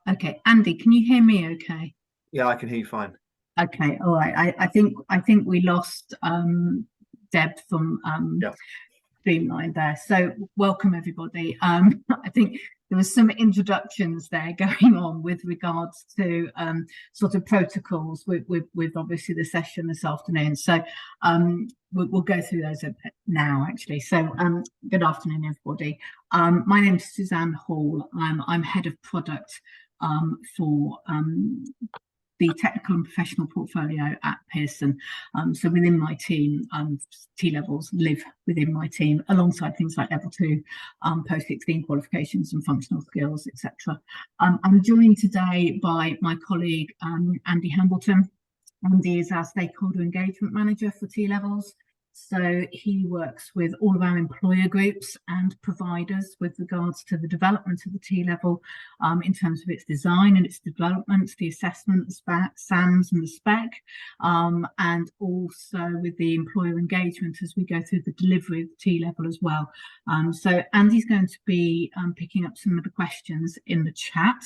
Okay, Andy, can you hear me okay? Yeah, I can hear you fine. Okay, all right. I think we lost Deb from Yeah. Streamline there. So welcome everybody. I think there was some introductions there going on with regards to sort of protocols with obviously the session this afternoon. So we'll go through those now actually. So good afternoon everybody. My name is Suzanne Hall. I'm head of product for the technical and professional portfolio at Pearson. So within my team, T-levels live within my team alongside things like level 2, post-16 qualifications and functional skills, etc. I'm joined today by my colleague, Andy Hambleton. Andy is our stakeholder engagement manager for T-levels. So he works with all of our employer groups and providers with regards to the development of the T-level in terms of its design and its development, the assessment, the SAMs and the spec, and also with the employer engagement as we go through the delivery of the T-level as well. So Andy's going to be picking up some of the questions in the chat.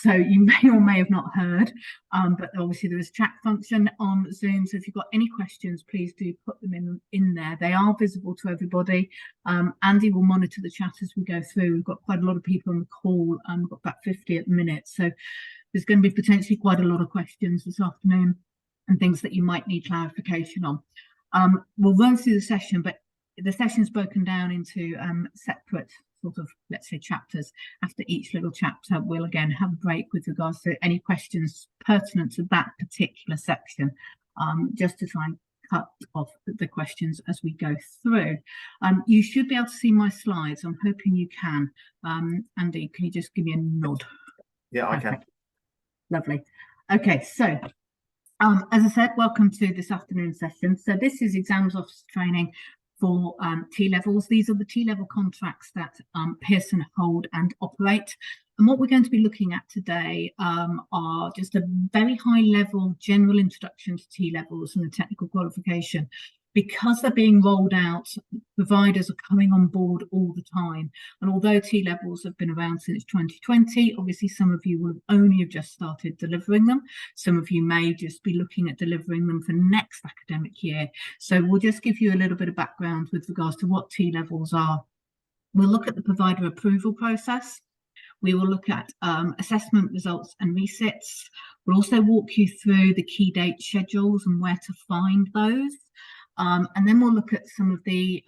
So you may or may have not heard, but obviously there is a chat function on Zoom. So if you've got any questions, please do put them in there. They are visible to everybody. Andy will monitor the chat as we go through. We've got quite a lot of people on the call. We've got about 50 at the minute. So there's going to be potentially quite a lot of questions this afternoon and things that you might need clarification on. We'll run through the session, but the session's broken down into separate sort of, let's say, chapters. After each little chapter, we'll again have a break with regards to any questions pertinent to that particular section, just to try and cut off the questions as we go through. You should be able to see my slides. I'm hoping you can. Andy, can you just give me a nod? Yeah, I can. Lovely. Okay, so as I said, welcome to this afternoon session. So this is exams officer training for T-levels. These are the T-level contracts that Pearson hold and operate. And what we're going to be looking at today are just a very high level general introduction to T-levels and the technical qualification. Because they're being rolled out, providers are coming on board all the time. And although T-levels have been around since 2020, obviously some of you will only have just started delivering them. Some of you may just be looking at delivering them for next academic year. So we'll just give you a little bit of background with regards to what T-levels are. We'll look at the provider approval process. We will look at assessment results and resits. We'll also walk you through the key date schedules and where to find those. And then we'll look at some of the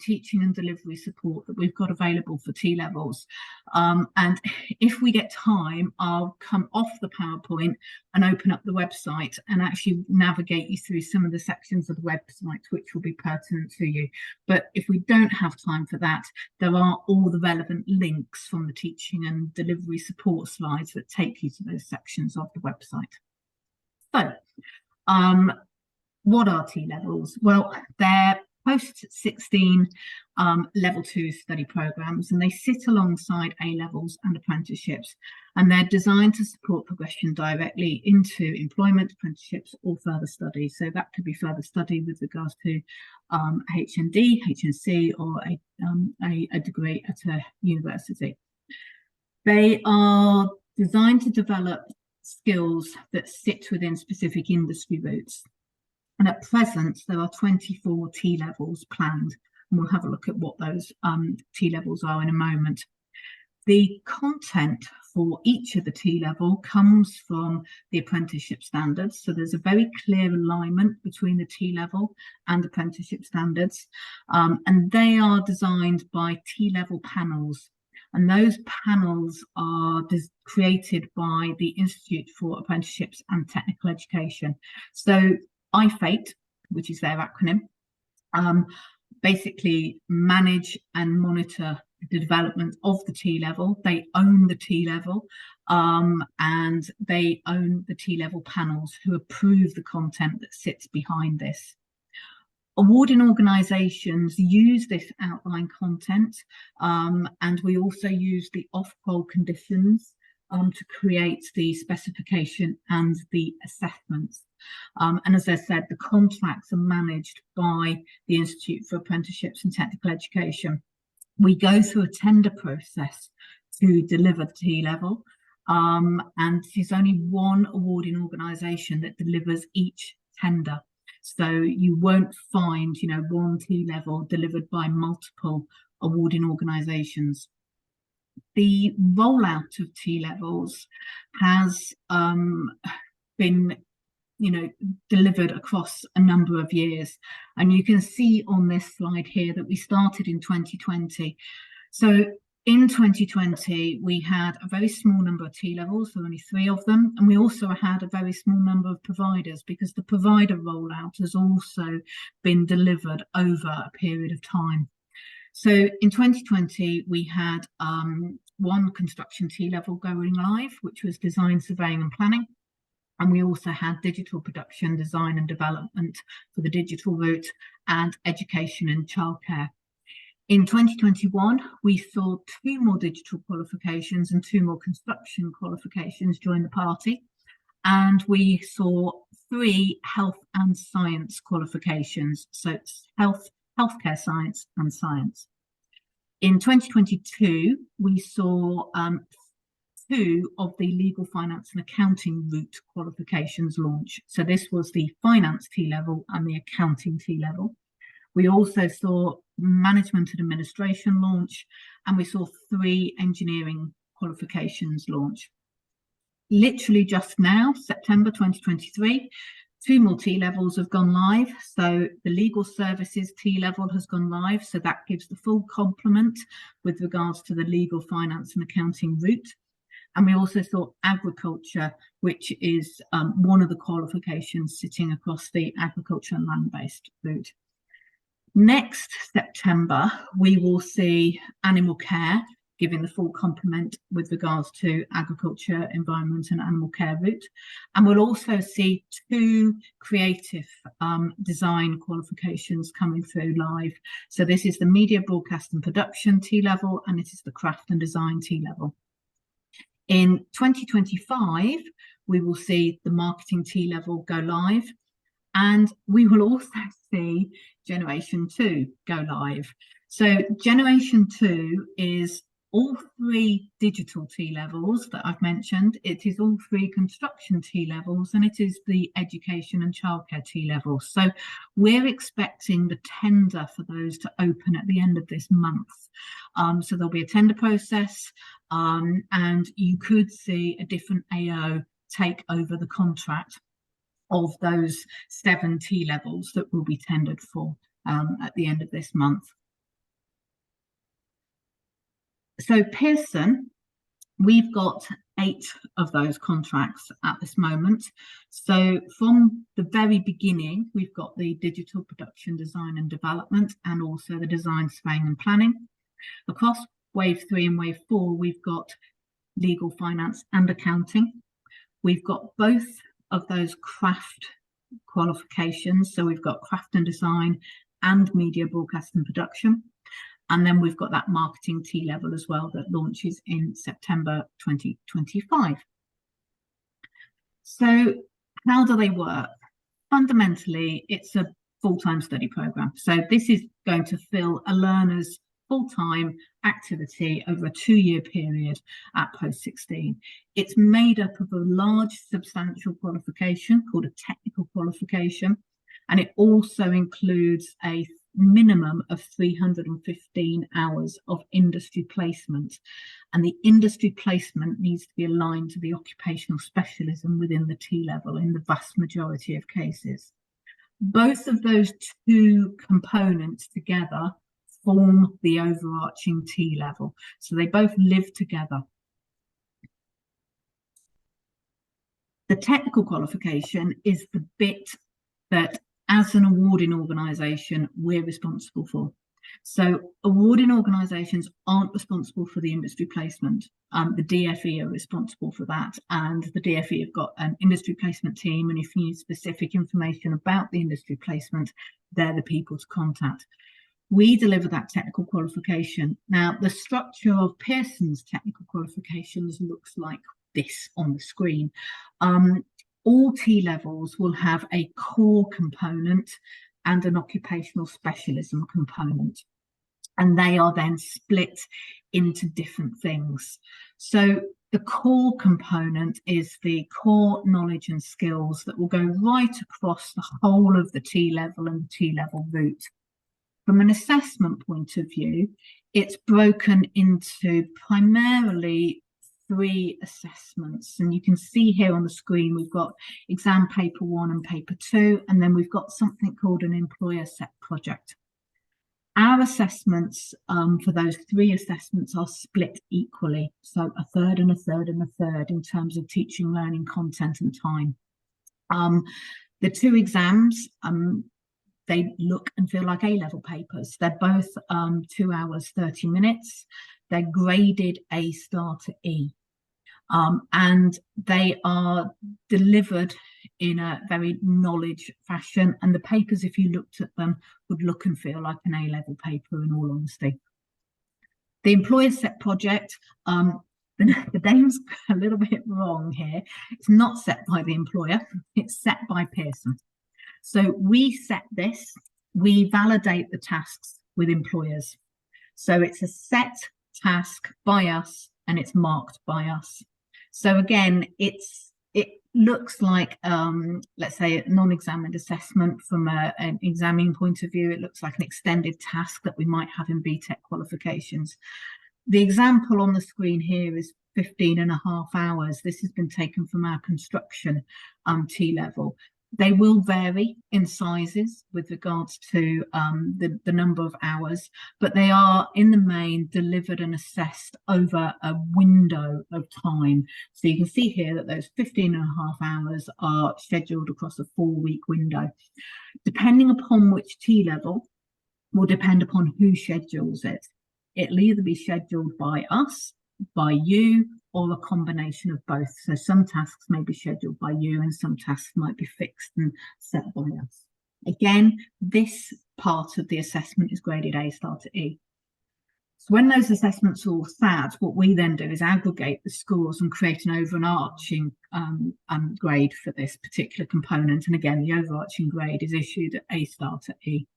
teaching and delivery support that we've got available for T-levels. And if we get time, I'll come off the PowerPoint and open up the website and actually navigate you through some of the sections of the website which will be pertinent to you. But if we don't have time for that, there are all the relevant links from the teaching and delivery support slides that take you to those sections of the website. So, what are T-levels? Well, they're post-16 level 2 study programs, and they sit alongside A-levels and apprenticeships, and they're designed to support progression directly into employment, apprenticeships, or further study. So that could be further study with regards to HND, HNC, or a degree at a university. They are designed to develop skills that sit within specific industry routes. And at present, there are 24 T-levels planned, and we'll have a look at what those T-levels are in a moment. The content for each of the T-level comes from the apprenticeship standards. So there's a very clear alignment between the T-level and apprenticeship standards. And they are designed by T-level panels. And those panels are created by the Institute for Apprenticeships and Technical Education. So IFATE, which is their acronym, basically manage and monitor the development of the T-level. They own the T-level, and they own the T-level panels who approve the content that sits behind this. Awarding organisations use this outline content, and we also use the off-qual conditions to create the specification and the assessments. And as I said, the contracts are managed by the Institute for Apprenticeships and Technical Education. We go through a tender process to deliver the T-level. and there's only one awarding organisation that delivers each tender. So you won't find, one T-level delivered by multiple awarding organisations. The rollout of T-levels has been delivered across a number of years. And you can see on this slide here that we started in 2020. So in 2020, we had a very small number of T-levels, so only 3 of them. And we also had a very small number of providers, because the provider rollout has also been delivered over a period of time. So in 2020, we had one construction T-level going live, which was design, surveying and planning. And we also had digital production, design and development for the digital route, and education and childcare. In 2021, we saw 2 more digital qualifications and 2 more construction qualifications join the party. And we saw 3 health and science qualifications. So it's healthcare science and science. In 2022, we saw 2 of the legal, finance and accounting route qualifications launch. So this was the finance T-level and the accounting T-level. We also saw management and administration launch, and we saw 3 engineering qualifications launch. Literally just now, September 2023, 2 more T-levels have gone live. So the legal services T-level has gone live. So that gives the full complement with regards to the legal, finance and accounting route. And we also saw agriculture, which is one of the qualifications sitting across the agriculture and land-based route. Next September, we will see animal care, giving the full complement with regards to agriculture, environment and animal care route. And we'll also see 2 creative design qualifications coming through live. So this is the media, broadcast and production T-level, and it is the craft and design T-level. In 2025, we will see the marketing T-level go live, and we will also see Generation 2 go live. So Generation 2 is all 3 digital T-levels that I've mentioned. It is all 3 construction T-levels, and it is the education and childcare T-levels. So we're expecting the tender for those to open at the end of this month. So there'll be a tender process, and you could see a different AO take over the contract of those 7 T-levels that will be tendered for at the end of this month. So Pearson, we've got 8 of those contracts at this moment. So from the very beginning, we've got the digital production, design and development, and also the design, surveying and planning. Across wave 3 and wave 4, we've got legal, finance and accounting. We've got both of those craft qualifications. So we've got craft and design and media, broadcast and production. And then we've got that marketing T-level as well that launches in September 2025. So how do they work? Fundamentally, it's a full-time study program. So this is going to fill a learner's full-time activity over a 2-year period at post-16. It's made up of a large substantial qualification called a technical qualification, and it also includes a minimum of 315 hours of industry placement, and the industry placement needs to be aligned to the occupational specialism within the T-level in the vast majority of cases. Both of those 2 components together form the overarching T-level, so they both live together. The technical qualification is the bit that, as an awarding organisation, we're responsible for. So awarding organisations aren't responsible for the industry placement. The DFE are responsible for that, and the DFE have got an industry placement team, and if you need specific information about the industry placement, they're the people to contact. We deliver that technical qualification. Now, the structure of Pearson's technical qualifications looks like this on the screen. All T-levels will have a core component and an occupational specialism component, and they are then split into different things. So The core component is the core knowledge and skills that will go right across the whole of the T-level and T-level route. From an assessment point of view, it's broken into primarily 3 assessments. And you can see here on the screen, we've got exam paper 1 and paper 2, and then we've got something called an employer set project. Our assessments for those 3 assessments are split equally. So a third and a third and a third in terms of teaching, learning, content and time. The 2 exams, they look and feel like A-level papers. They're both 2 hours, 30 minutes. They're graded A star to E. And they are delivered in a very knowledge fashion. And the papers, if you looked at them, would look and feel like an A-level paper, in all honesty. The employer set project, the name's a little bit wrong here. It's not set by the employer, it's set by Pearson. So we set this, we validate the tasks with employers. So it's a set task by us and it's marked by us. So again, it looks like, let's say, a non-examined assessment from an examining point of view. It looks like an extended task that we might have in BTEC qualifications. The example on the screen here is 15.5 hours. This has been taken from our construction T-level. They will vary in sizes with regards to the number of hours, but they are in the main delivered and assessed over a window of time. So you can see here that those 15.5 hours are scheduled across a 4-week window. Depending upon which T-level will depend upon who schedules it. It'll either be scheduled by us, by you, or a combination of both. So some tasks may be scheduled by you and some tasks might be fixed and set by us. Again, this part of the assessment is graded A star to E. So when those assessments are all sat, what we then do is aggregate the scores and create an overarching grade for this particular component. And again, the overarching grade is issued at A star to E.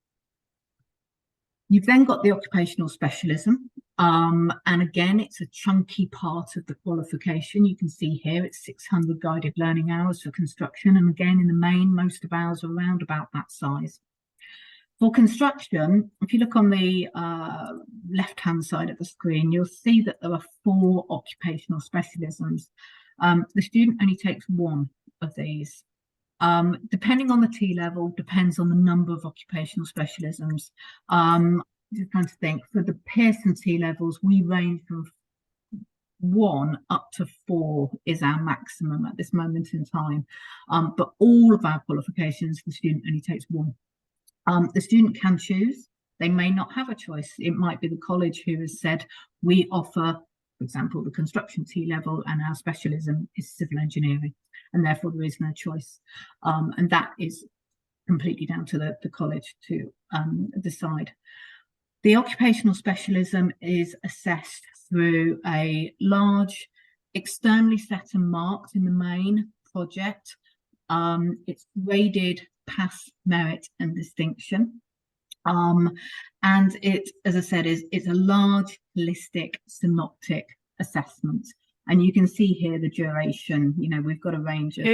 You've then got the occupational specialism. And again, it's a chunky part of the qualification. You can see here it's 600 guided learning hours for construction. And again, in the main, most of ours are around about that size. For construction, if you look on the left-hand side of the screen, you'll see that there are 4 occupational specialisms. The student only takes 1 of these. Depending on the T-level, depends on the number of occupational specialisms. Just trying to think, for the Pearson T-levels, we range from 1 up to 4 is our maximum at this moment in time. But all of our qualifications, the student only takes 1. The student can choose. They may not have a choice. It might be the college who has said, we offer, for example, the construction T-level and our specialism is civil engineering, and therefore there is no choice. And that is completely down to the college to decide. The occupational specialism is assessed through a large, externally set and marked in the main project. It's graded pass, merit and distinction. And it, as I said, it's a large, holistic, synoptic assessment. And you can see here the duration. You know, we've got a range of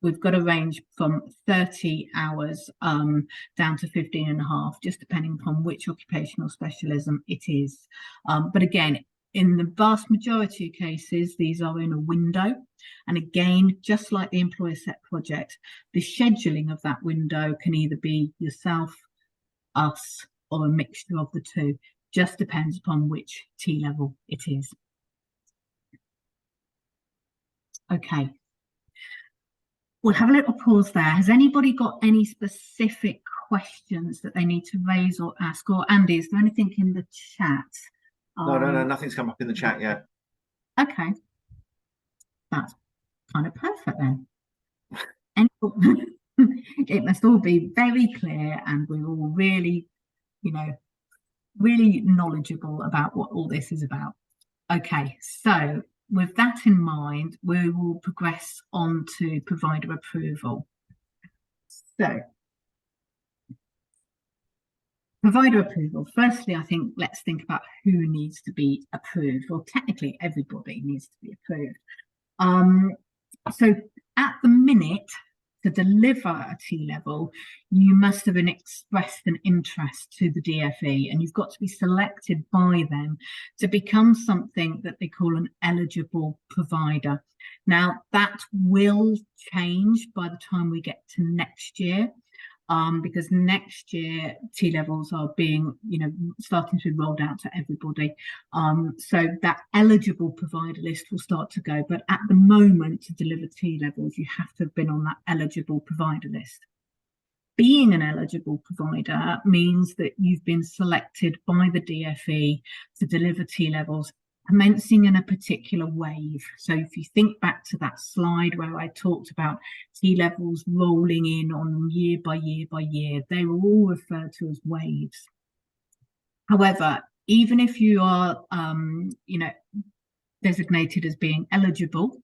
we've got a range from 30 hours down to 15.5, just depending upon which occupational specialism it is. But again, in the vast majority of cases, these are in a window. And again, just like the employer set project, the scheduling of that window can either be yourself, us, or a mixture of the 2. Just depends upon which T-level it is. Okay. We'll have a little pause there. Has anybody got any specific questions that they need to raise or ask? Or Andy, is there anything in the chat? No, nothing's come up in the chat yet. Okay. That's kind of perfect then. It must all be very clear and we're all really, you know, really knowledgeable about what all this is about. Okay, so with that in mind, we will progress on to provider approval. So Provider approval. Firstly, I think let's think about who needs to be approved. Well, technically, everybody needs to be approved. So at the minute, to deliver a T-level, you must have expressed an interest to the DFE, and you've got to be selected by them to become something that they call an eligible provider. Now, that will change by the time we get to next year. Because next year T-levels are being, starting to be rolled out to everybody. So that eligible provider list will start to go. But at the moment, to deliver T-levels, you have to have been on that eligible provider list. Being an eligible provider means that you've been selected by the DFE to deliver T-levels commencing in a particular wave. So if you think back to that slide where I talked about T-levels rolling in on year by year by year, they were all referred to as waves. However, even if you are, designated as being eligible,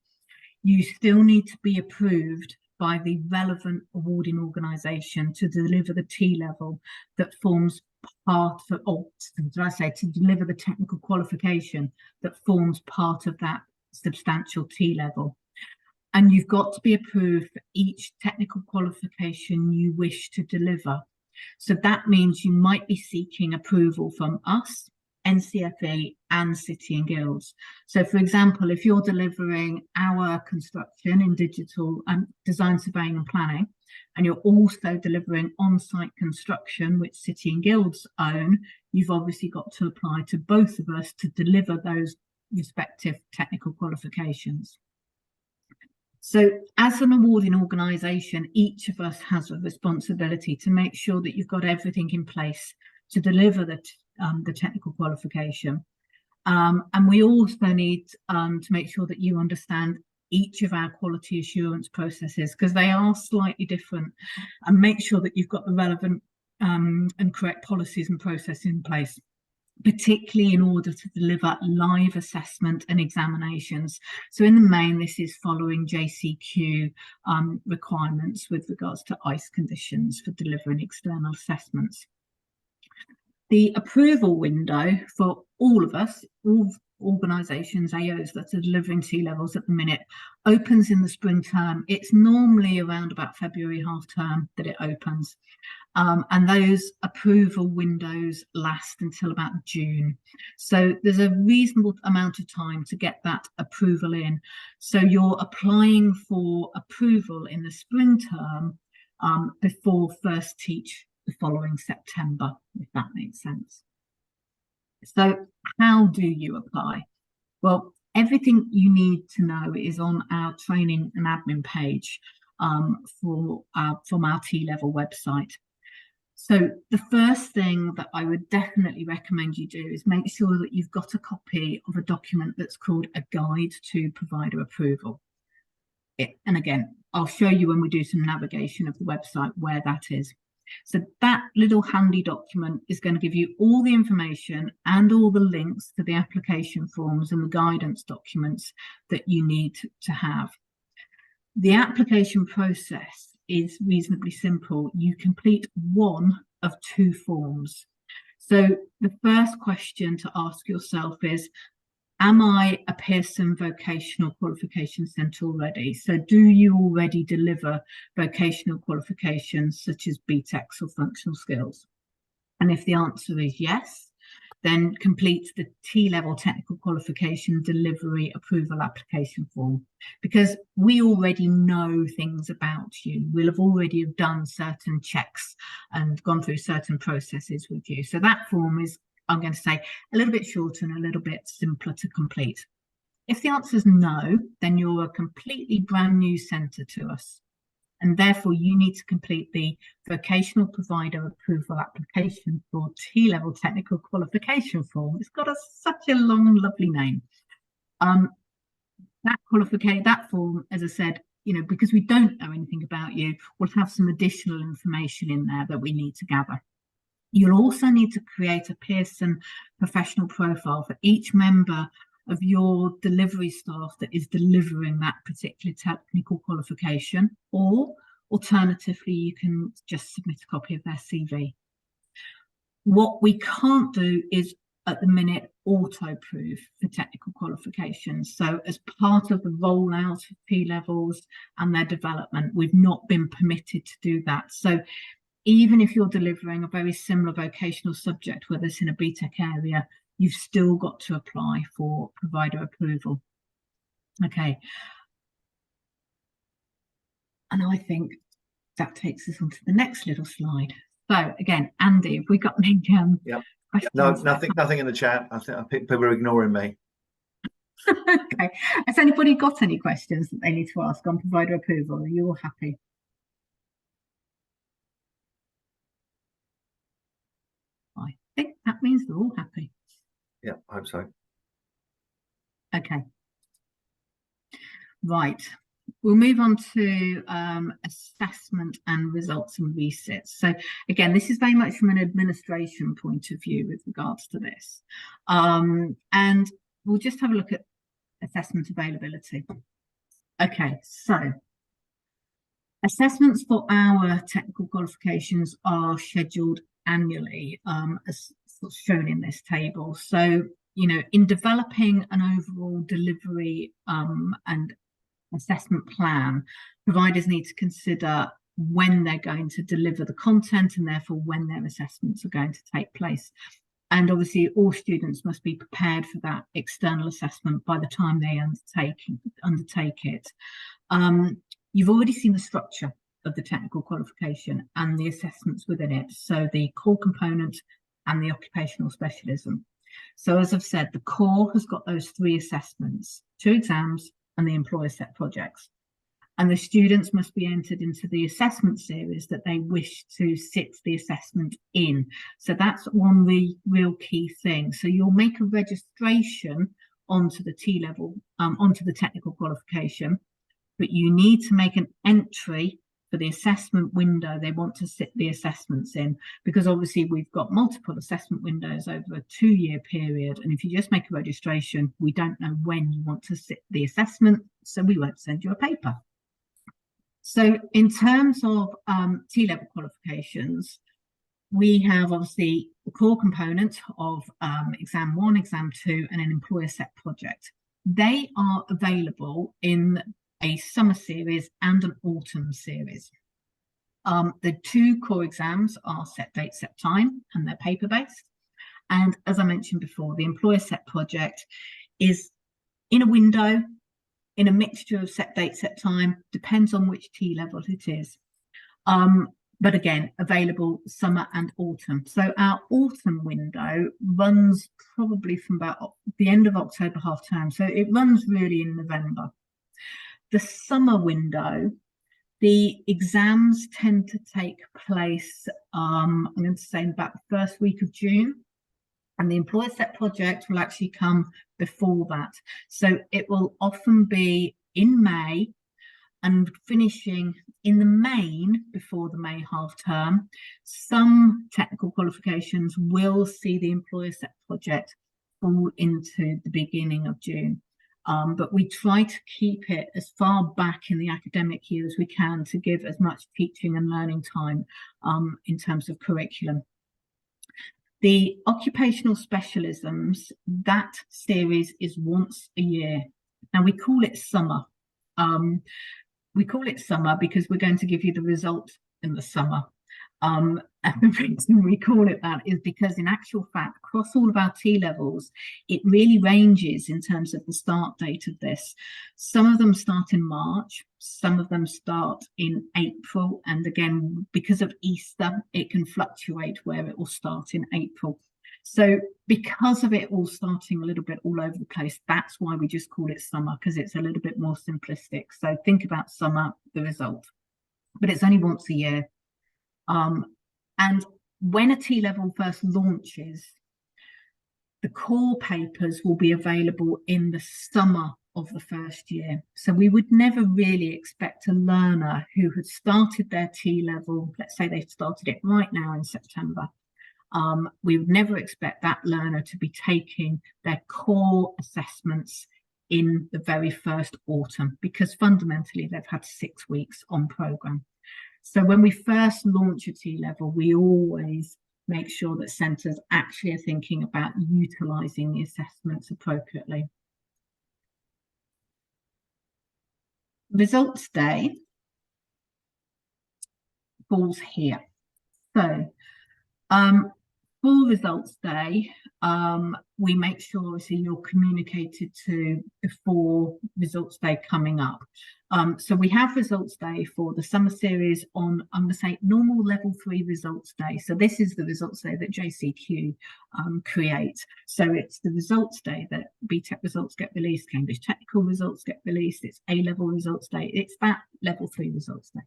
you still need to be approved by the relevant awarding organisation to deliver the T-level that forms part of, to deliver the technical qualification that forms part of that substantial T-level. And you've got to be approved for each technical qualification you wish to deliver. So that means you might be seeking approval from us, NCFE and City and Guilds. So for example, if you're delivering our construction in digital design, surveying and planning, and you're also delivering on-site construction, which City and Guilds own, you've obviously got to apply to both of us to deliver those respective technical qualifications. So as an awarding organisation, each of us has a responsibility to make sure that you've got everything in place to deliver the technical qualification. And we also need to make sure that you understand each of our quality assurance processes, because they are slightly different, and make sure that you've got the relevant and correct policies and processes in place, particularly in order to deliver live assessment and examinations. So in the main, this is following JCQ requirements with regards to ICE conditions for delivering external assessments. The approval window for all of us, all organisations, AOs that are delivering T-levels at the minute, opens in the spring term. It's normally around about February half term that it opens. And those approval windows last until about June. So there's a reasonable amount of time to get that approval in. So you're applying for approval in the spring term before first teach the following September, if that makes sense. So how do you apply? Well, everything you need to know is on our training and admin page from our T-level website. So the first thing that I would definitely recommend you do is make sure that you've got a copy of a document that's called a guide to provider approval. And again, I'll show you when we do some navigation of the website where that is. So that little handy document is going to give you all the information and all the links to the application forms and the guidance documents that you need to have. The application process is reasonably simple. You complete one of two forms. So the first question to ask yourself is, am I a Pearson Vocational Qualification Centre already? So do you already deliver vocational qualifications such as BTECs or functional skills? And if the answer is yes, then complete the T-level technical qualification delivery approval application form, because we already know things about you. We'll have already done certain checks and gone through certain processes with you. So that form is, I'm going to say, a little bit shorter and a little bit simpler to complete. If the answer is no, then you're a completely brand new centre to us. And therefore, you need to complete the vocational provider approval application for T-level technical qualification form. It's got such a long, lovely name. That form, as I said, because we don't know anything about you, we'll have some additional information in there that we need to gather. You'll also need to create a Pearson professional profile for each member of your delivery staff that is delivering that particular technical qualification, or alternatively, you can just submit a copy of their CV. What we can't do is at the minute auto-prove for technical qualifications. So as part of the rollout of T-levels and their development, we've not been permitted to do that. So even if you're delivering a very similar vocational subject, whether it's in a BTEC area, you've still got to apply for provider approval. Okay. And I think that takes us on to the next little slide. So again, Andy, have we got any No, nothing in the chat. I think people are ignoring me. Okay. Has anybody got any questions that they need to ask on provider approval? Are you all happy? I think that means they're all happy. Yeah, I hope so. Okay. Right. We'll move on to assessment and results and resits. So again, this is very much from an administration point of view with regards to this. And we'll just have a look at assessment availability. Okay, so assessments for our technical qualifications are scheduled annually, as shown in this table. So, you know, in developing an overall delivery and assessment plan, providers need to consider when they're going to deliver the content and therefore when their assessments are going to take place. And obviously all students must be prepared for that external assessment by the time they undertake it. You've already seen the structure of the technical qualification and the assessments within it. So the core component and the occupational specialism. So as I've said, the core has got those 3 assessments, 2 exams, and the employer set projects. And the students must be entered into the assessment series that they wish to sit the assessment in. So that's one real key thing. So you'll make a registration onto the T-level, onto the technical qualification, but you need to make an entry for the assessment window they want to sit the assessments in, because obviously we've got multiple assessment windows over a 2-year period, and if you just make a registration, we don't know when you want to sit the assessment, so we won't send you a paper. So in terms of T-level qualifications, we have obviously the core component of exam 1, exam 2, and an employer set project. They are available in a summer series and an autumn series. The 2 core exams are set date, set time, and they're paper-based. And as I mentioned before, the employer set project is in a window, in a mixture of set date, set time, depends on which T-level it is. But again, available summer and autumn. So our autumn window runs probably from about the end of October half term. So it runs really in November. The summer window, the exams tend to take place, I'm going to say about the first week of June, and the employer set project will actually come before that. So it will often be in May and finishing in the main before the May half term. Some technical qualifications will see the employer set project fall into the beginning of June. But we try to keep it as far back in the academic year as we can to give as much teaching and learning time in terms of curriculum. The occupational specialisms, that series is once a year. Now we call it summer. We call it summer because we're going to give you the result in the summer. And the reason we call it that is because in actual fact, across all of our T-levels, it really ranges in terms of the start date of this. Some of them start in March, some of them start in April. And again, because of Easter, it can fluctuate where it will start in April. So because of it all starting a little bit all over the place, that's why we just call it summer, because it's a little bit more simplistic. So think about summer, the result, but it's only once a year. And when a T-level first launches, the core papers will be available in the summer of the first year. So we would never really expect a learner who had started their T-level, let's say they started it right now in September, we would never expect that learner to be taking their core assessments in the very first autumn, because fundamentally they've had 6 weeks on programme. So when we first launch a T-level, we always make sure that centres actually are thinking about utilising the assessments appropriately. Results day falls here. So for results day, we make sure obviously you're communicated to before results day coming up. So we have results day for the summer series on, I'm going to say, normal level 3 results day. So this is the results day that JCQ creates. So it's the results day that BTEC results get released, Cambridge Technical results get released, it's A-level results day, it's that level 3 results day.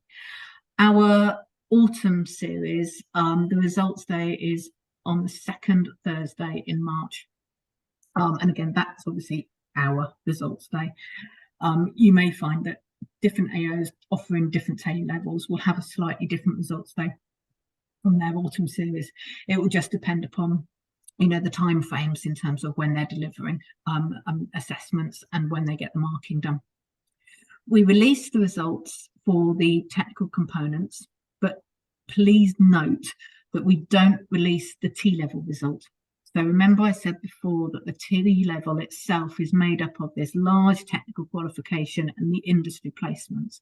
Our autumn series, the results day is on the second Thursday in March. And again, that's obviously our results day. You may find that different AOs offering different A levels will have a slightly different results day from their autumn series. It will just depend upon, you know, the time frames in terms of when they're delivering assessments and when they get the marking done. We release the results for the technical components, but please note that we don't release the T-level result. So remember I said before that the T-level itself is made up of this large technical qualification and the industry placements.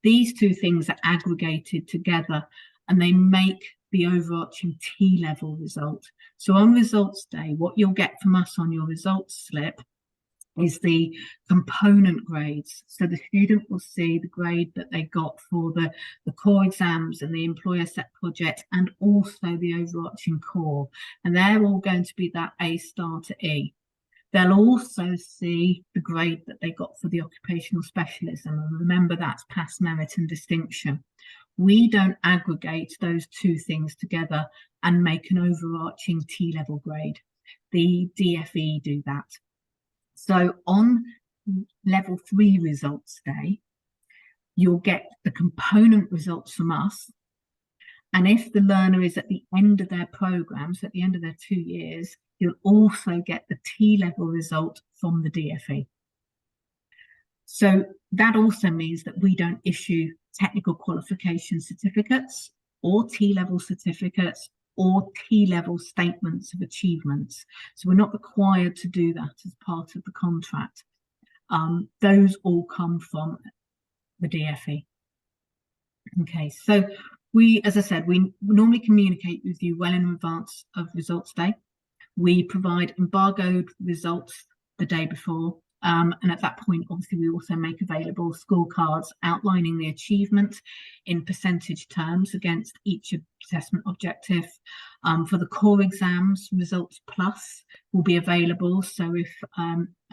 These two things are aggregated together and they make the overarching T-level result. So on results day, what you'll get from us on your results slip is the component grades. So the student will see the grade that they got for the core exams and the employer set project and also the overarching core. And they're all going to be that A star to E. They'll also see the grade that they got for the occupational specialism. And remember, that's past merit and distinction. We don't aggregate those two things together and make an overarching T-level grade. The DFE do that. So on level 3 results day, you'll get the component results from us. And if the learner is at the end of their programs, at the end of their 2 years, you'll also get the T-level result from the DFE. So that also means that we don't issue technical qualification certificates or T-level certificates or T-level statements of achievements. So we're not required to do that as part of the contract. Those all come from the DFE. Okay, so we, as I said, we normally communicate with you well in advance of results day. We provide embargoed results the day before. And at that point, obviously, we also make available scorecards outlining the achievement in percentage terms against each assessment objective. For the core exams, Results Plus will be available. So if,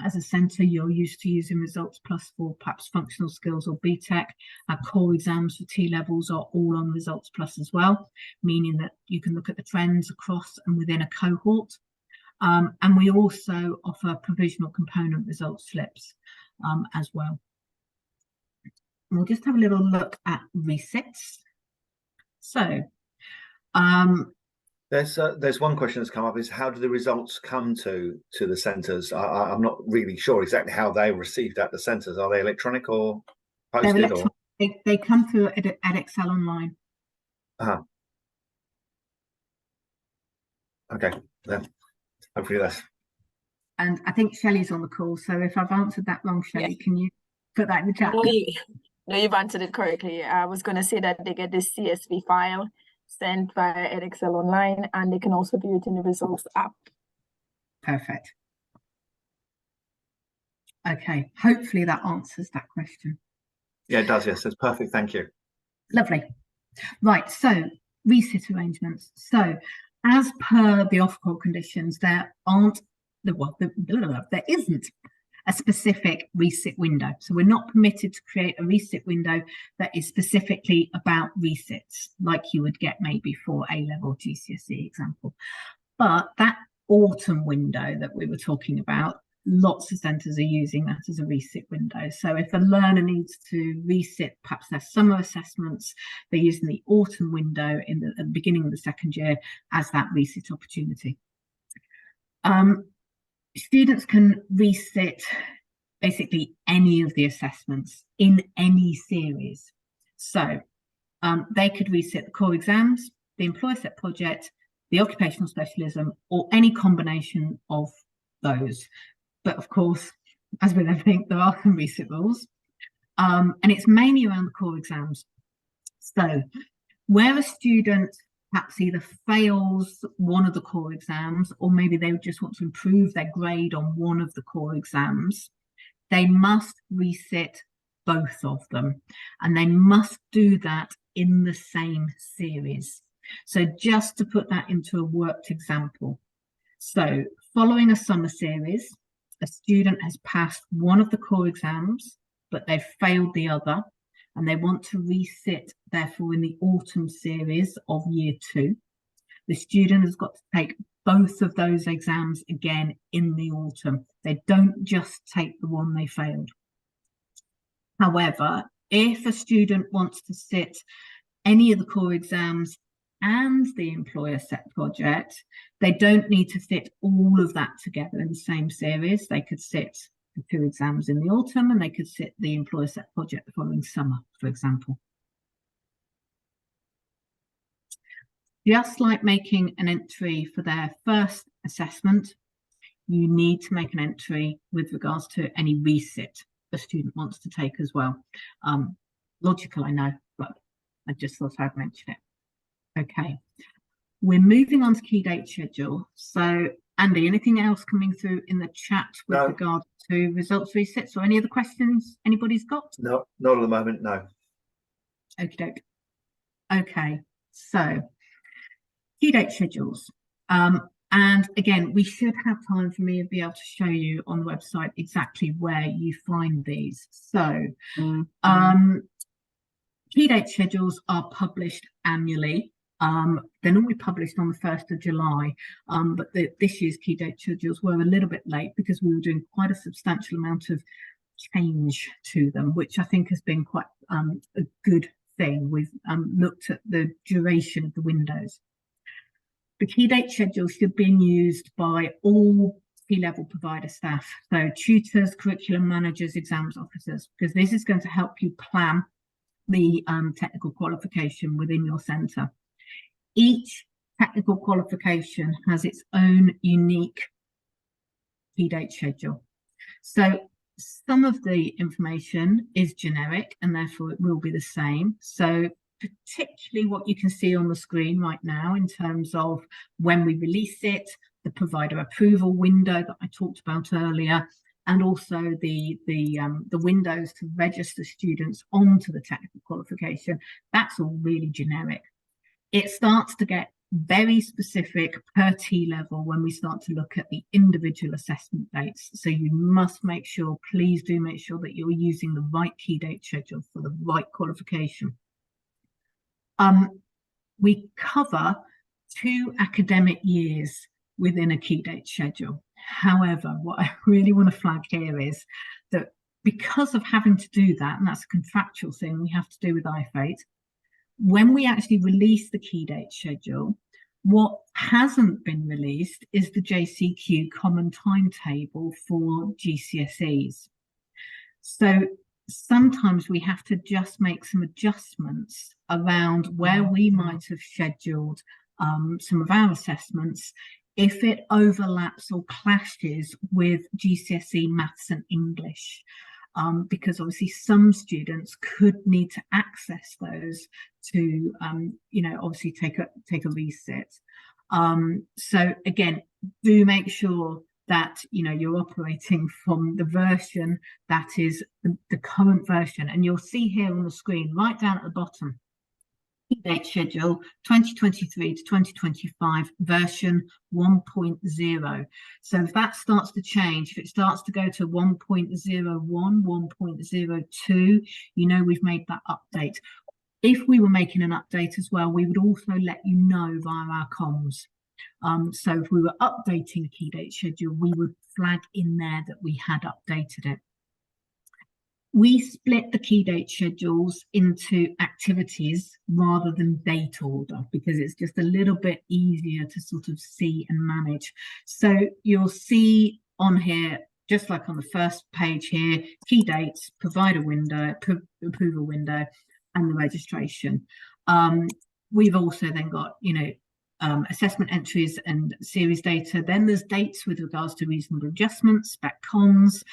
as a centre, you're used to using Results Plus for perhaps functional skills or BTEC, our core exams for T-levels are all on Results Plus as well, meaning that you can look at the trends across and within a cohort. And we also offer provisional component results slips as well. And we'll just have a little look at resets. So there's one question that's come up, is how do the results come to the centres? I'm not really sure exactly how they're received at the centres. Are they electronic or posted? Electronic. Or they come through at Excel Online. Okay, then. Hopefully that's. And I think Shelley's on the call, so if I've answered that wrong, Shelley, yeah, can you put that in the chat? No, you've answered it correctly. I was going to say that they get this CSV file sent via Excel Online, and they can also view it in the results app. Perfect. Okay, hopefully that answers that question. Yeah, it does. Yes, that's perfect. Thank you. Lovely. Right, so resit arrangements. So as per the off-call conditions, there isn't a specific resit window. So we're not permitted to create a resit window that is specifically about resits, like you would get maybe for A-level GCSE example. But that autumn window that we were talking about, lots of centres are using that as a resit window. So if a learner needs to resit perhaps their summer assessments, they're using the autumn window at the beginning of the second year as that resit opportunity. Students can resit basically any of the assessments in any series. So they could resit the core exams, the employer set project, the occupational specialism, or any combination of those. But of course, as with everything, there are some reset rules, and it's mainly around the core exams. So where a student perhaps either fails one of the core exams, or maybe they just want to improve their grade on one of the core exams, they must resit both of them, and they must do that in the same series. So just to put that into a worked example, so following a summer series, a student has passed one of the core exams, but they've failed the other, and they want to resit, therefore, in the autumn series of year 2. The student has got to take both of those exams again in the autumn. They don't just take the one they failed. However, if a student wants to sit any of the core exams and the employer set project, they don't need to sit all of that together in the same series. They could sit the 2 exams in the autumn, and they could sit the employer set project the following summer, for example. Just like making an entry for their first assessment, you need to make an entry with regards to any resit the student wants to take as well. Logical, I know, but I just thought I'd mention it. Okay, we're moving on to key date schedule. So Andy, anything else coming through in the chat with regard to results resets, or any other questions anybody's got? No, not at the moment, no. Okay, okay, so key date schedules. And again, we should have time for me to be able to show you on the website exactly where you find these. So key date schedules are published annually. They're normally published on the 1st of July, but this year's key date schedules were a little bit late because we were doing quite a substantial amount of change to them, which I think has been quite a good thing. We've looked at the duration of the windows. The key date schedule should be used by all T-level provider staff, so tutors, curriculum managers, exams officers, because this is going to help you plan the technical qualification within your centre. Each technical qualification has its own unique key date schedule. So some of the information is generic, and therefore it will be the same. So particularly what you can see on the screen right now in terms of when we release it, the provider approval window that I talked about earlier, and also the windows to register students onto the technical qualification, that's all really generic. It starts to get very specific per T-level when we start to look at the individual assessment dates. So you must make sure, please do make sure that you're using the right key date schedule for the right qualification. We cover 2 academic years within a key date schedule. However, what I really want to flag here is that because of having to do that, and that's a contractual thing we have to do with IF8, when we actually release the key date schedule, what hasn't been released is the JCQ common timetable for GCSEs. So sometimes we have to just make some adjustments around where we might have scheduled some of our assessments if it overlaps or clashes with GCSE maths and English, because obviously some students could need to access those to obviously take a reset. So again, do make sure that you're operating from the version that is the current version, and you'll see here on the screen right down at the bottom, key date schedule 2023 to 2025 version 1.0. So if that starts to change, if it starts to go to 1.01, 1.02, we've made that update. If we were making an update as well, we would also let you know via our comms. So if we were updating a key date schedule, we would flag in there that we had updated it. We split the key date schedules into activities rather than date order because it's just a little bit easier to sort of see and manage. So you'll see on here, just like on the first page here, key dates, provider window, approval window, and the registration. We've also then got, assessment entries and series data. Then there's dates with regards to reasonable adjustments, spec comms,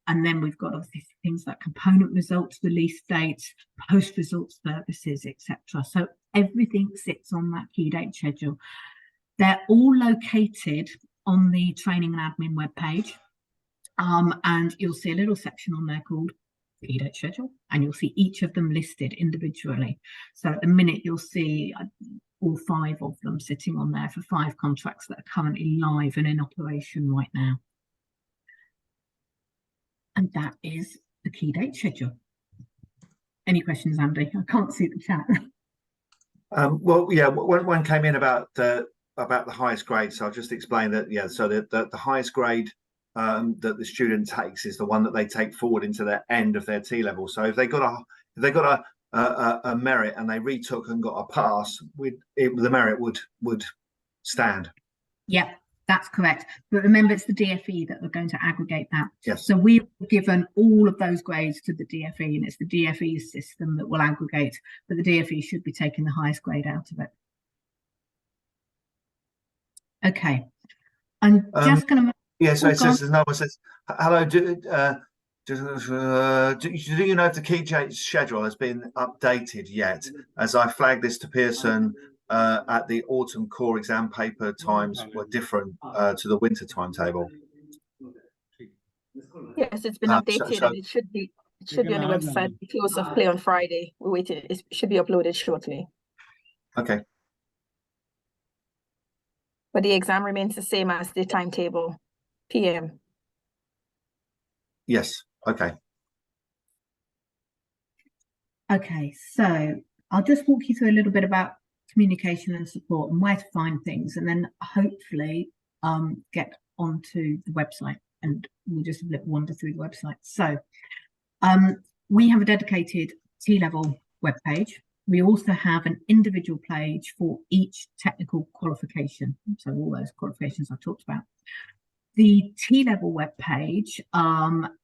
and then we've got obviously things like component results, release dates, post-result services, etc. So everything sits on that key date schedule. They're all located on the training and admin webpage, and you'll see a little section on there called key date schedule, and you'll see each of them listed individually. So at the minute you'll see all 5 of them sitting on there for 5 contracts that are currently live and in operation right now. And that is the key date schedule. Any questions, Andy? I can't see the chat. Well, yeah, one came in about the highest grade. So I'll just explain that. Yeah, so the highest grade that the student takes is the one that they take forward into the end of their T level. So if they got a merit and they retook and got a pass, the merit would stand. Yeah, that's correct. But remember, it's the DFE that we're going to aggregate that. Yes. So we've given all of those grades to the DFE, and it's the DFE system that will aggregate, but the DFE should be taking the highest grade out of it. Okay. I'm just going to... Yeah, so it says, there's no one says, hello, do you know if the key date schedule has been updated yet? As I flagged this to Pearson at the autumn core exam paper times were different to the winter timetable. Yes, it's been updated and it should be on the website. Close of play on Friday. We're waiting. It should be uploaded shortly. Okay. But the exam remains the same as the timetable. PM. Yes. Okay. Okay, so I'll just walk you through a little bit about communication and support and where to find things, and then hopefully get onto the website, and we'll just wander through the website. So we have a dedicated T-level webpage. We also have an individual page for each technical qualification. So all those qualifications I talked about. The T-level webpage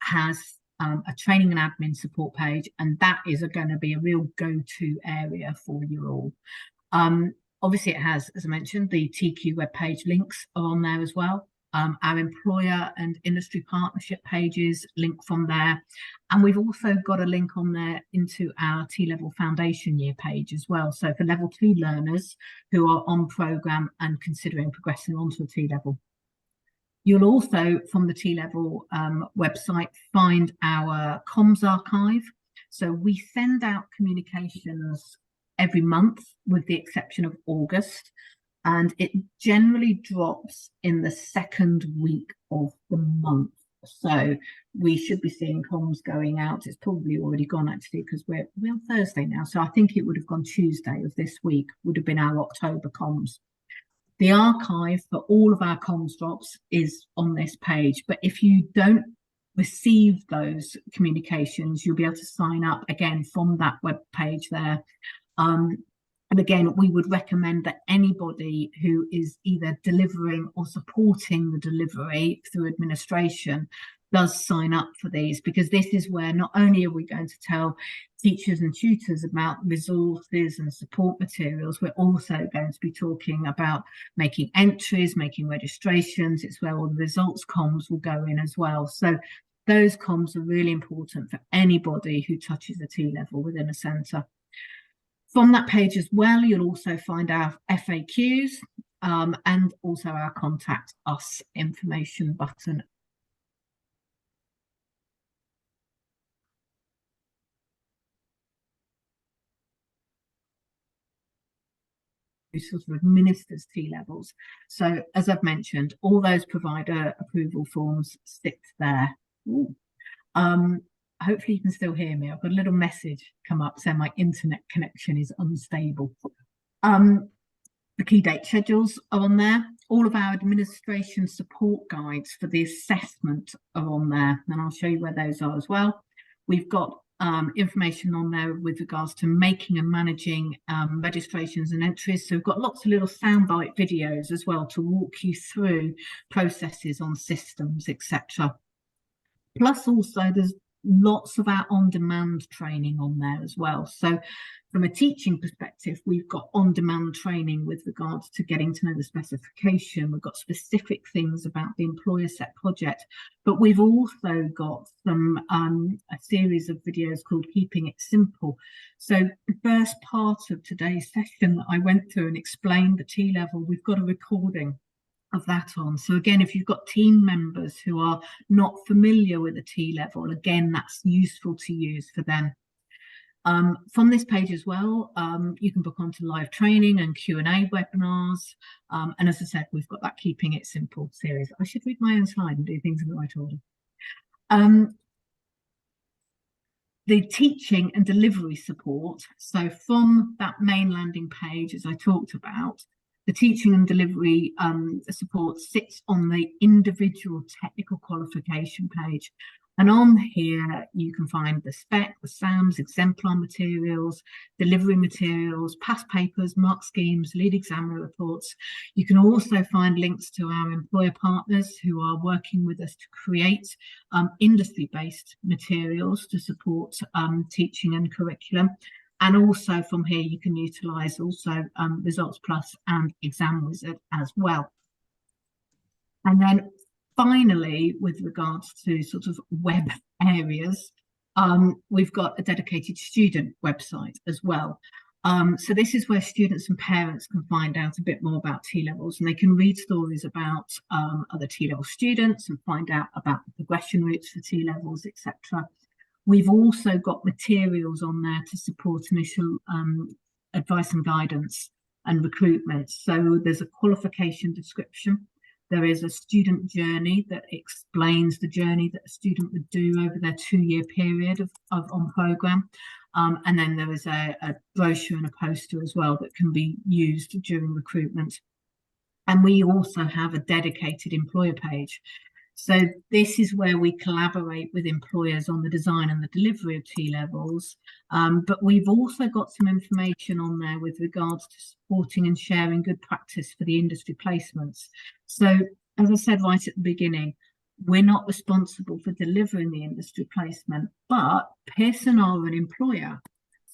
has a training and admin support page, and that is going to be a real go-to area for you all. Obviously, it has, as I mentioned, the TQ webpage links are on there as well. Our employer and industry partnership pages link from there. And we've also got a link on there into our T-level foundation year page as well. So for level 2 learners who are on programme and considering progressing onto a T-level. You'll also, from the T-level website, find our comms archive. So we send out communications every month, with the exception of August, and it generally drops in the 2nd week of the month. So we should be seeing comms going out. It's probably already gone, actually, because we're on Thursday now. So I think it would have gone Tuesday of this week, would have been our October comms. The archive for all of our comms drops is on this page, but if you don't receive those communications, you'll be able to sign up again from that web page there. And again, we would recommend that anybody who is either delivering or supporting the delivery through administration does sign up for these, because this is where not only are we going to tell teachers and tutors about resources and support materials, we're also going to be talking about making entries, making registrations. It's where all the results comms will go in as well. So those comms are really important for anybody who touches a T-level within a centre. From that page as well, you'll also find our FAQs and also our contact us information button. Who sort of administers T-levels. So as I've mentioned, all those provider approval forms sit there. Hopefully you can still hear me. I've got a little message come up saying my internet connection is unstable. The key date schedules are on there. All of our administration support guides for the assessment are on there, and I'll show you where those are as well. We've got information on there with regards to making and managing registrations and entries. So we've got lots of little soundbite videos as well to walk you through processes on systems, etc. Plus also there's lots of our on-demand training on there as well. So from a teaching perspective, we've got on-demand training with regards to getting to know the specification. We've got specific things about the employer set project, but we've also got some a series of videos called Keeping It Simple. So the first part of today's session that I went through and explained the T-level, we've got a recording of that on. So again, if you've got team members who are not familiar with the T-level, again, that's useful to use for them. From this page as well, you can book onto live training and Q&A webinars. And as I said, we've got that Keeping It Simple series. I should read my own slide and do things in the right order. The teaching and delivery support. So from that main landing page, as I talked about, the teaching and delivery support sits on the individual technical qualification page. And on here, you can find the spec, the SAMs, exemplar materials, delivery materials, past papers, mark schemes, lead examiner reports. You can also find links to our employer partners who are working with us to create industry-based materials to support teaching and curriculum. And also from here, you can utilise also Results Plus and Exam Wizard as well. And then finally, with regards to sort of web areas, we've got a dedicated student website as well. So this is where students and parents can find out a bit more about T-levels, and they can read stories about other T-level students and find out about the progression routes for T-levels, etc. We've also got materials on there to support initial advice and guidance and recruitment. So there's a qualification description. There is a student journey that explains the journey that a student would do over their 2-year period of on programme. And then there is a brochure and a poster as well that can be used during recruitment. And we also have a dedicated employer page. So this is where we collaborate with employers on the design and the delivery of T-levels. But we've also got some information on there with regards to supporting and sharing good practice for the industry placements. So as I said right at the beginning, we're not responsible for delivering the industry placement, but Pearson are an employer.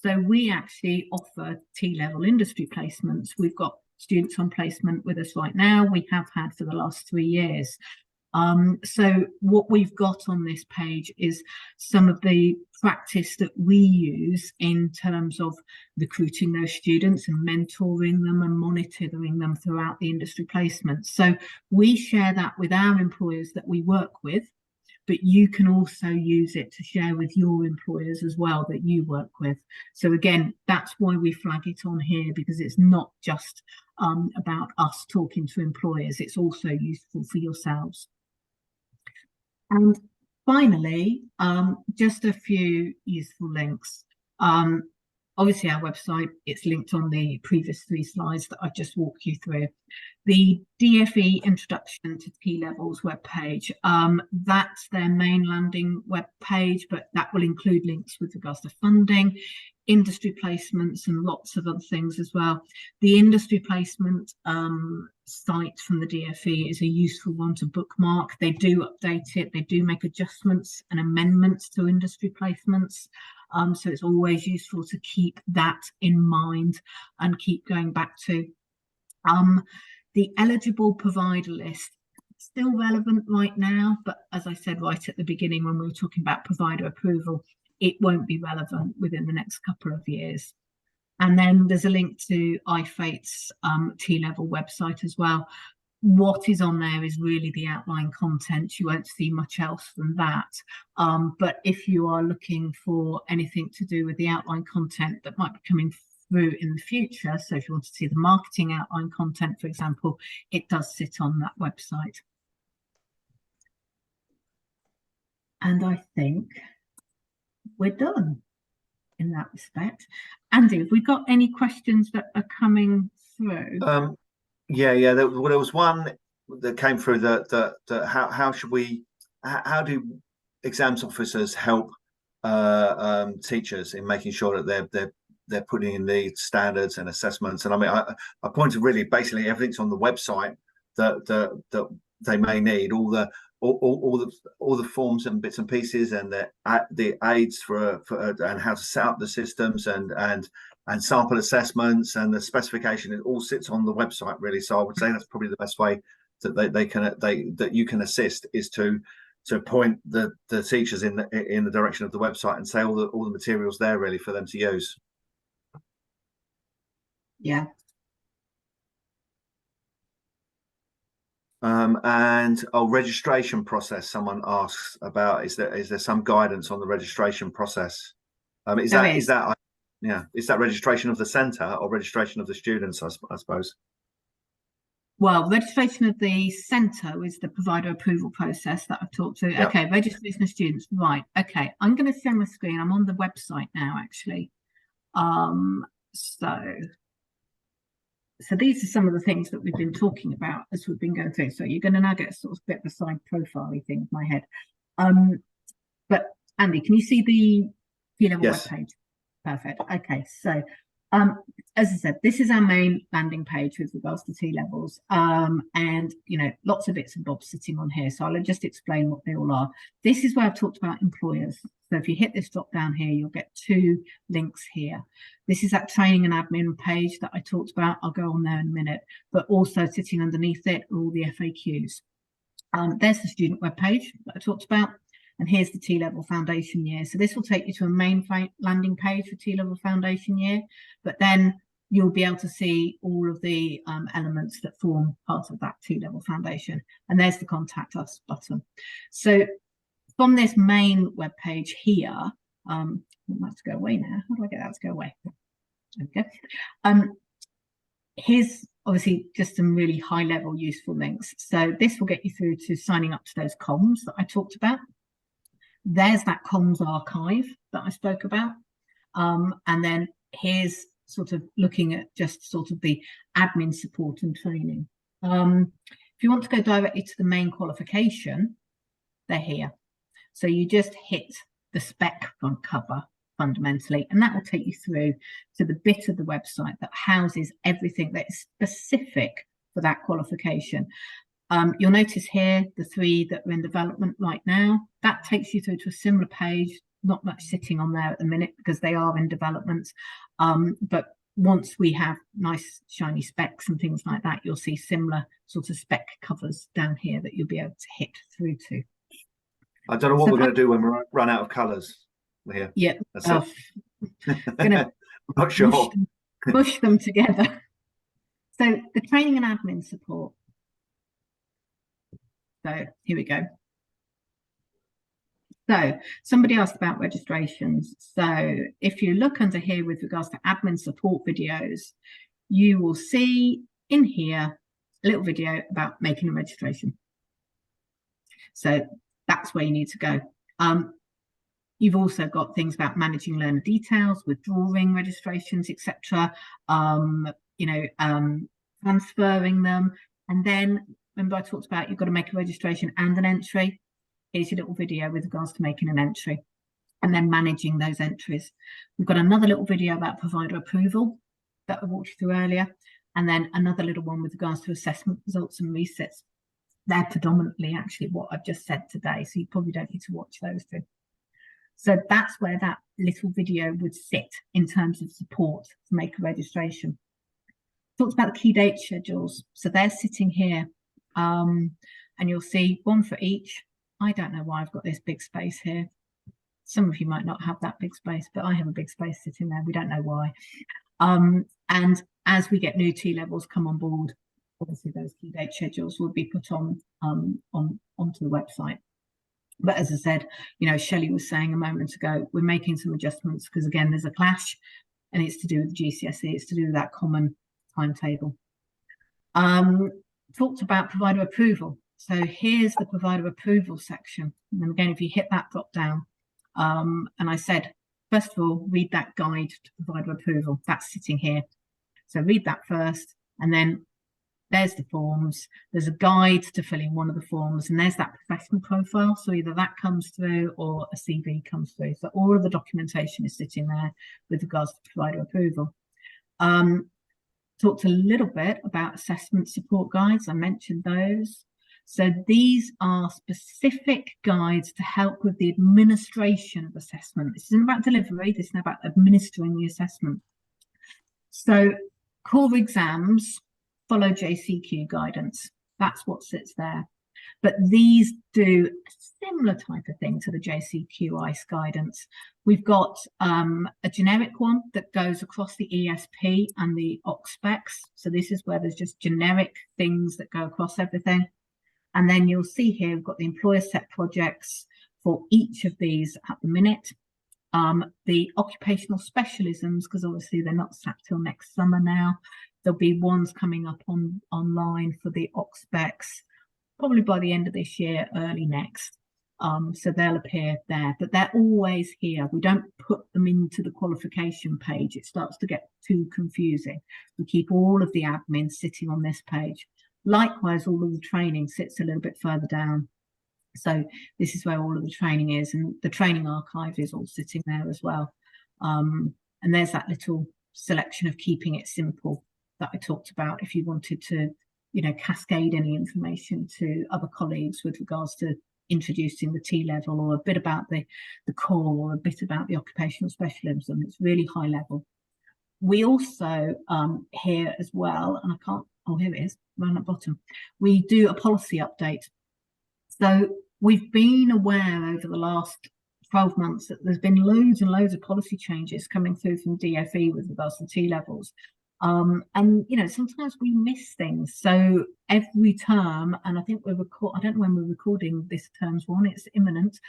So we actually offer T-level industry placements. We've got students on placement with us right now. We have had for the last 3 years. So what we've got on this page is some of the practice that we use in terms of recruiting those students and mentoring them and monitoring them throughout the industry placement. So we share that with our employers that we work with, but you can also use it to share with your employers as well that you work with. So again, that's why we flag it on here, because it's not just about us talking to employers, it's also useful for yourselves. And finally, just a few useful links. Obviously, our website, it's linked on the previous 3 slides that I've just walked you through. The DFE Introduction to T-levels webpage, that's their main landing web page, but that will include links with regards to funding, industry placements, and lots of other things as well. The industry placement site from the DFE is a useful one to bookmark. They do update it, they do make adjustments and amendments to industry placements. So it's always useful to keep that in mind and keep going back to. The eligible provider list, still relevant right now, but as I said right at the beginning when we were talking about provider approval, it won't be relevant within the next couple of years. And then there's a link to IFATE's T-level website as well. What is on there is really the outline content. You won't see much else than that. But if you are looking for anything to do with the outline content that might be coming through in the future, so if you want to see the marketing outline content, for example, it does sit on that website. And I think we're done in that respect. Andy, have we got any questions that are coming through? Yeah. There was one that came through that how do exams officers help teachers in making sure that they're putting in the standards and assessments? And I mean, I pointed really basically everything's on the website that they may need, all the all the forms and bits and pieces, and the aids for and how to set up the systems and sample assessments and the specification. It all sits on the website, really. So I would say that's probably the best way that that you can assist, is to point the teachers in the direction of the website and say all the materials there, really, for them to use. Yeah. And registration process. Someone asks about, is there some guidance on the registration process? Is that registration of the centre or registration of the students? I suppose. Well, registration of the centre is the provider approval process that I've talked to. Yep. Okay, registration of students. Right. Okay, I'm going to share my screen. I'm on the website now, actually. So these are some of the things that we've been talking about as we've been going through. So you're going to now get a sort of bit of a side profile thing in my head. But Andy, can you see the T-level webpage? Perfect. Okay, so as I said, this is our main landing page with regards to T-levels, and lots of bits and bobs sitting on here. So I'll just explain what they all are. This is where I've talked about employers. So if you hit this drop down here, you'll get 2 links here. This is that training and admin page that I talked about. I'll go on there in a minute, but also sitting underneath it are all the FAQs. There's the student webpage that I talked about. And here's the T-level foundation year. So this will take you to a main landing page for T-level foundation year, but then you'll be able to see all of the elements that form part of that T-level foundation. And there's the contact us button. So from this main web page here, that's to go away now. How do I get that to go away? Okay. Here's obviously just some really high level useful links. So this will get you through to signing up to those comms that I talked about. There's that comms archive that I spoke about. And then here's sort of looking at just sort of the admin support and training. If you want to go directly to the main qualification, they're here. So you just hit the spec front cover fundamentally, and that will take you through to the bit of the website that houses everything that is specific for that qualification. You'll notice here the 3 that are in development right now. That takes you through to a similar page. Not much sitting on there at the minute because they are in development. But once we have nice shiny specs and things like that, you'll see similar sort of spec covers down here that you'll be able to hit through to. I don't know what we're going to do when we run out of colours here. Yeah, that's it. I'm going to not sure. Mush them together. So the training and admin support. So here we go. So somebody asked about registrations. So if you look under here with regards to admin support videos, you will see in here a little video about making a registration. So that's where you need to go. You've also got things about managing learner details, withdrawing registrations, etc. Transferring them. And then remember I talked about you've got to make a registration and an entry. Here's your little video with regards to making an entry and then managing those entries. We've got another little video about provider approval that I walked you through earlier, and then another little one with regards to assessment results and resets. They're predominantly actually what I've just said today, so you probably don't need to watch those 2. So that's where that little video would sit in terms of support to make a registration. Talked about the key date schedules, so they're sitting here, and you'll see 1 for each. I don't know why I've got this big space here. Some of you might not have that big space, but I have a big space sitting there. We don't know why. And as we get new T-levels come on board, obviously those key date schedules will be put on onto the website. But as I said, Shelley was saying a moment ago, we're making some adjustments because again, there's a clash, and it's to do with the GCSE. It's to do with that common timetable. Talked about provider approval. So here's the provider approval section. And again, if you hit that drop down, and I said, first of all, read that guide to provider approval. That's sitting here. So read that first, and then there's the forms. There's a guide to fill in one of the forms, and there's that professional profile. So either that comes through or a CV comes through. So all of the documentation is sitting there with regards to provider approval. Talked a little bit about assessment support guides. I mentioned those. So these are specific guides to help with the administration of assessment. This isn't about delivery, this is about administering the assessment. So core exams follow JCQ guidance. That's what sits there. But these do a similar type of thing to the JCQ ICE guidance. We've got a generic one that goes across the ESP and the OCSPECs. So this is where there's just generic things that go across everything. And then you'll see here, we've got the employer set projects for each of these at the minute. The occupational specialisms, because obviously they're not sat till next summer now. There'll be ones coming up online for the OCSPECs, probably by the end of this year, early next. So they'll appear there, but they're always here. We don't put them into the qualification page. It starts to get too confusing. We keep all of the admin sitting on this page. Likewise, all of the training sits a little bit further down. So this is where all of the training is, and the training archive is all sitting there as well. And there's that little selection of keeping it simple that I talked about if you wanted to, you know, cascade any information to other colleagues with regards to introducing the T-level, or a bit about the core, or a bit about the occupational specialism. It's really high level. We also here as well, and I can't, oh, here it is, right at the bottom. We do a policy update. So we've been aware over the last 12 months that there's been loads and loads of policy changes coming through from DFE with regards to T-levels. And, you know, sometimes we miss things. So every term, and I think I don't know when we're recording this term's one, it's imminent.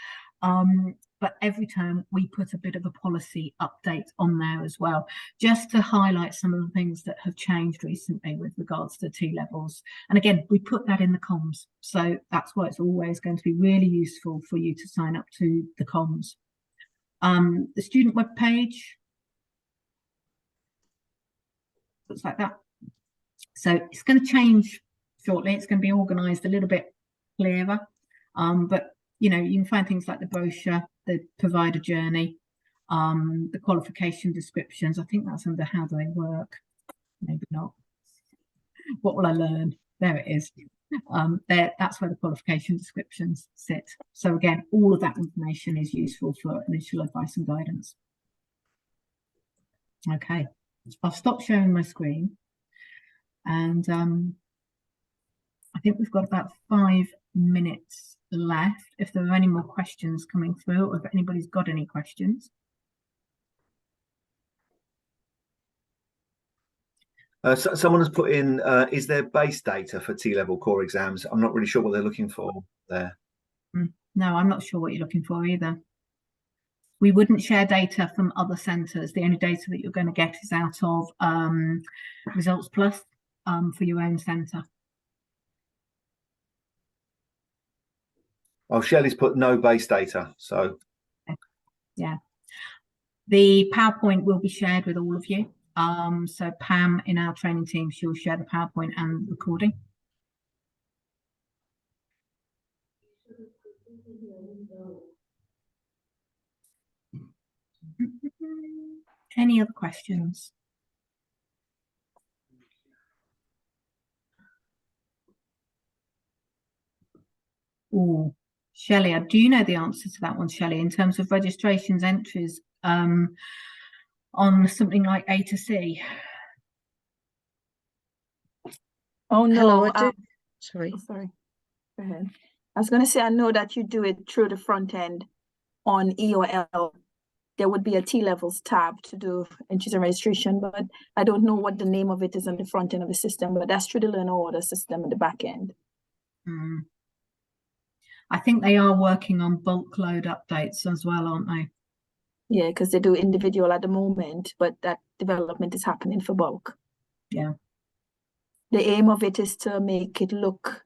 But every term we put a bit of a policy update on there as well, just to highlight some of the things that have changed recently with regards to T-levels. And again, we put that in the comms. So that's why it's always going to be really useful for you to sign up to the comms. The student web page looks like that. So it's going to change shortly. It's going to be organized a little bit clearer. But you know, you can find things like the brochure, the provider journey, the qualification descriptions. I think that's under how do they work? Maybe not. What will I learn? There it is. That's where the qualification descriptions sit. So again, all of that information is useful for initial advice and guidance. Okay, I'll stop sharing my screen. And I think we've got about 5 minutes left. If there are any more questions coming through, or if anybody's got any questions. So someone has put in, is there base data for T-level core exams? I'm not really sure what they're looking for there. No, I'm not sure what you're looking for either. We wouldn't share data from other centres. The only data that you're going to get is out of Results Plus for your own centre. Oh, Shelley's put no base data, so. Yeah. The PowerPoint will be shared with all of you. So Pam in our training team, she'll share the PowerPoint and recording. Any other questions? Oh, Shelley, do you know the answer to that one, Shelley, in terms of registrations entries on something like A to C? Oh no, Hello, I do. Sorry. Oh, sorry. Go ahead. I was going to say, I know that you do it through the front end on EOL. There would be a T-levels tab to do entries and registration, but I don't know what the name of it is on the front end of the system, but that's through the learner order system at the back end. I think they are working on bulk load updates as well, aren't they? Yeah, because they do individual at the moment, but that development is happening for bulk. Yeah. The aim of it is to make it look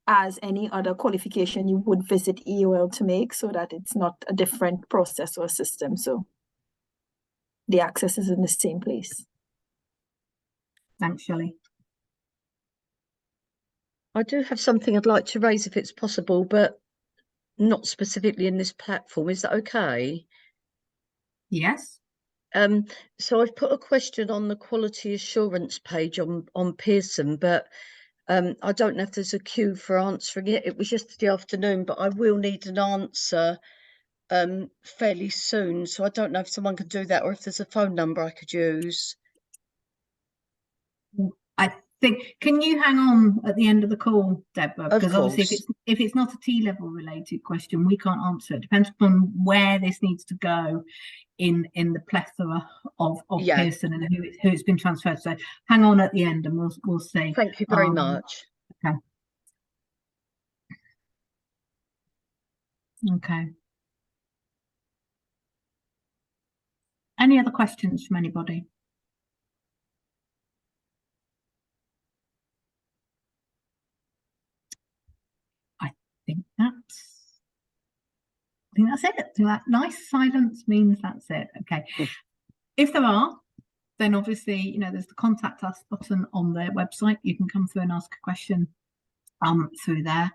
as any other qualification you would visit EOL to make, so that it's not a different process or system. So the access is in the same place. Thanks, Shelley. I do have something I'd like to raise if it's possible, but not specifically in this platform. Is that okay? Yes. So I've put a question on the quality assurance page on Pearson, but I don't know if there's a queue for answering it. It was yesterday afternoon, but I will need an answer fairly soon. So I don't know if someone can do that or if there's a phone number I could use. I think, can you hang on at the end of the call, Deborah? Of Because obviously course. if it's not a T-level related question, we can't answer it. Depends on where this needs to go in the plethora of Yeah. Pearson and who it's been transferred. So hang on at the end and we'll see. Thank you very much. Okay. Okay. Any other questions from anybody? I think that's it. So that nice silence means that's it. Okay. If there are, then obviously, you know, there's the contact us button on their website. You can come through and ask a question through there.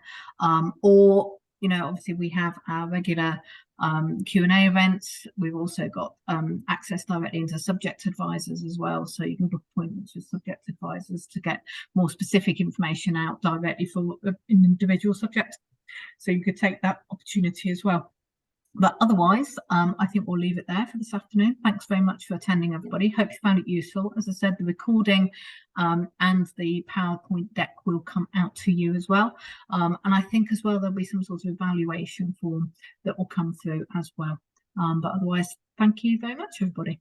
Or, you know, obviously we have our regular Q&A events. We've also got access directly into subject advisors as well. So you can book appointments with subject advisors to get more specific information out directly for an individual subject. So you could take that opportunity as well. But otherwise, I think we'll leave it there for this afternoon. Thanks very much for attending, everybody. Hope you found it useful. As I said, the recording and the PowerPoint deck will come out to you as well. And I think as well, there'll be some sort of evaluation form that will come through as well. But otherwise, thank you very much, everybody.